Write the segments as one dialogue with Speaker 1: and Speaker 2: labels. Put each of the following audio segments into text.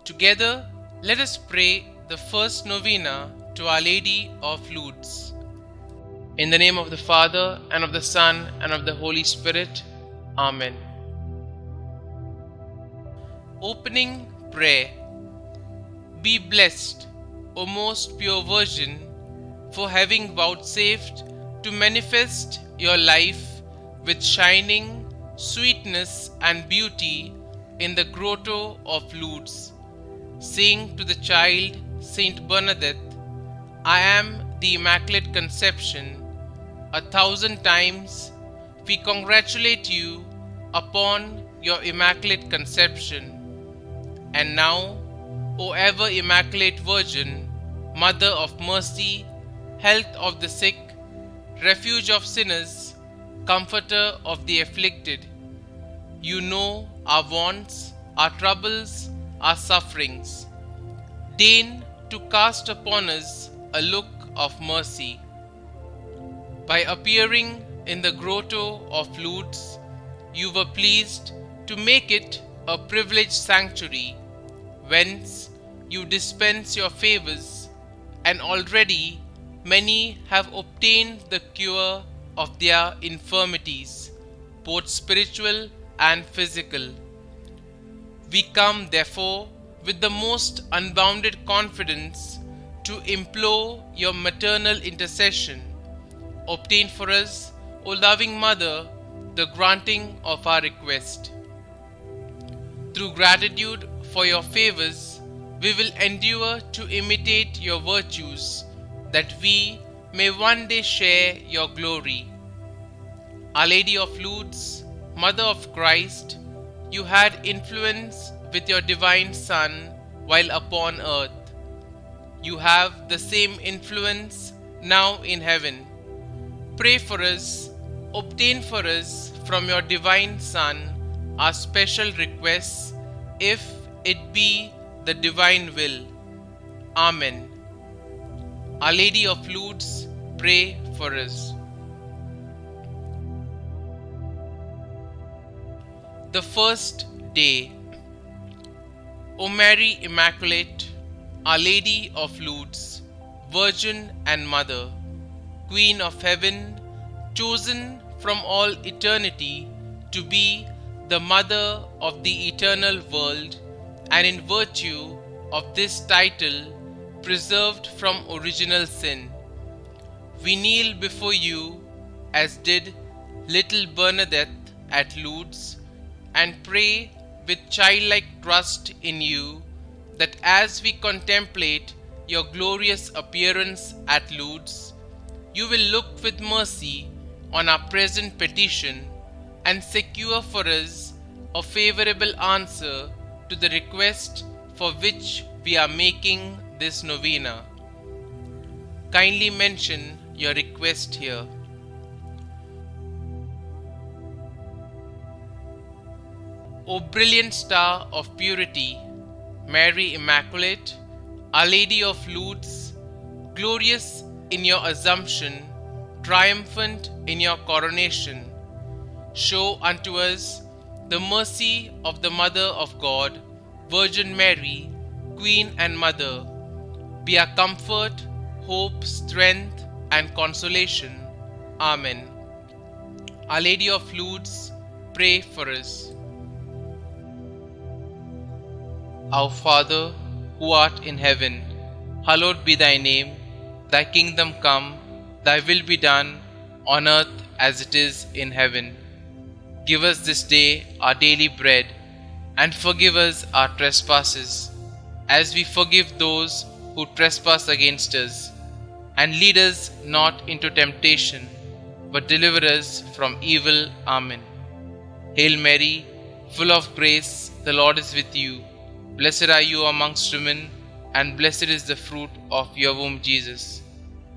Speaker 1: Together, let us pray the first novena to Our Lady of Lourdes. In the name of the Father, and of the Son, and of the Holy Spirit. Amen. Opening Prayer. Be blessed, O most pure Virgin, for having vouchsafed to manifest your life with shining sweetness and beauty in the grotto of Lourdes. Saying to the child Saint Bernadette, I am the Immaculate Conception, 1,000 times we congratulate you upon your Immaculate Conception. And now, O ever Immaculate Virgin, Mother of Mercy, Health of the sick, Refuge of sinners, Comforter of the afflicted, you know our wants, our troubles, our sufferings. Deign to cast upon us a look of mercy. By appearing in the grotto of Lourdes, you were pleased to make it a privileged sanctuary, whence you dispense your favors, and already many have obtained the cure of their infirmities, both spiritual and physical. We come, therefore, with the most unbounded confidence to implore your maternal intercession. Obtain for us, O loving Mother, the granting of our request. Through gratitude for your favors, we will endure to imitate your virtues, that we may one day share your glory. Our Lady of Lourdes, Mother of Christ, you had influence with your divine Son while upon earth. You have the same influence now in heaven. Pray for us, obtain for us from your divine Son our special requests, if it be the divine will. Amen. Our Lady of Lourdes, pray for us. The first day. O Mary Immaculate, Our Lady of Lourdes, Virgin and Mother, Queen of Heaven, chosen from all eternity to be the Mother of the eternal world, and in virtue of this title preserved from original sin, we kneel before you as did little Bernadette at Lourdes, and pray with childlike trust in you, that as we contemplate your glorious appearance at Lourdes, you will look with mercy on our present petition and secure for us a favorable answer to the request for which we are making this novena. Kindly mention your request here. O brilliant star of purity, Mary Immaculate, Our Lady of Lourdes, glorious in your Assumption, triumphant in your coronation, show unto us the mercy of the Mother of God, Virgin Mary, Queen and Mother. Be our comfort, hope, strength, and consolation. Amen. Our Lady of Lourdes, pray for us. Our Father, who art in heaven, hallowed be thy name. Thy kingdom come, thy will be done, on earth as it is in heaven. Give us this day our daily bread, and forgive us our trespasses, as we forgive those who trespass against us. And lead us not into temptation, but deliver us from evil. Amen. Hail Mary, full of grace, the Lord is with you. Blessed are you amongst women, and blessed is the fruit of your womb, Jesus.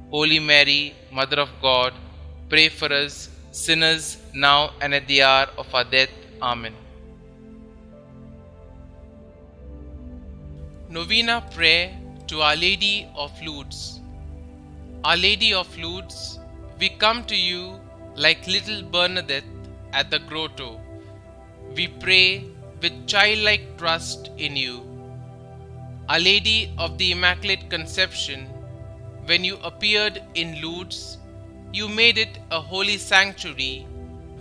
Speaker 1: Holy Mary, Mother of God, pray for us sinners, now and at the hour of our death. Amen. Novena Prayer to Our Lady of Lourdes. Our Lady of Lourdes, we come to you like little Bernadette at the grotto. We pray with childlike trust in you. Our Lady of the Immaculate Conception, when you appeared in Lourdes, you made it a holy sanctuary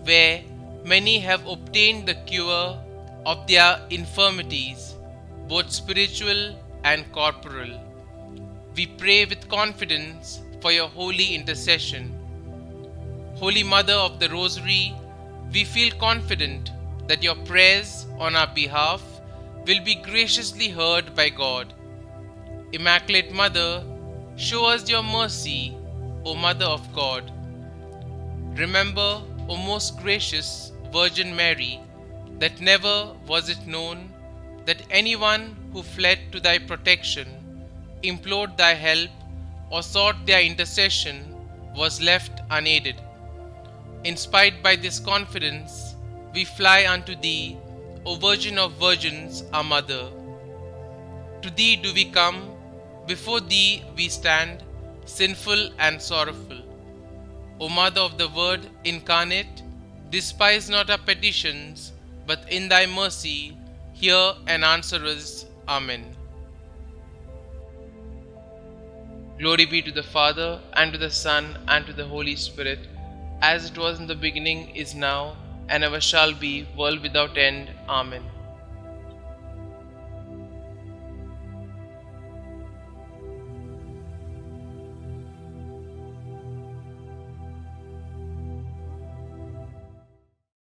Speaker 1: where many have obtained the cure of their infirmities, both spiritual and corporal. We pray with confidence for your holy intercession. Holy Mother of the Rosary, we feel confident that your prayers on our behalf will be graciously heard by God. Immaculate Mother, show us your mercy, O Mother of God. Remember, O most gracious Virgin Mary, that never was it known that anyone who fled to thy protection, implored thy help, or sought their intercession was left unaided. Inspired by this confidence, we fly unto thee, O Virgin of Virgins, our Mother. To thee do we come, before thee we stand, sinful and sorrowful. O Mother of the Word incarnate, despise not our petitions, but in thy mercy hear and answer us. Amen. Glory be to the Father, and to the Son, and to the Holy Spirit, as it was in the beginning, is now, and ever shall be, world without end. Amen.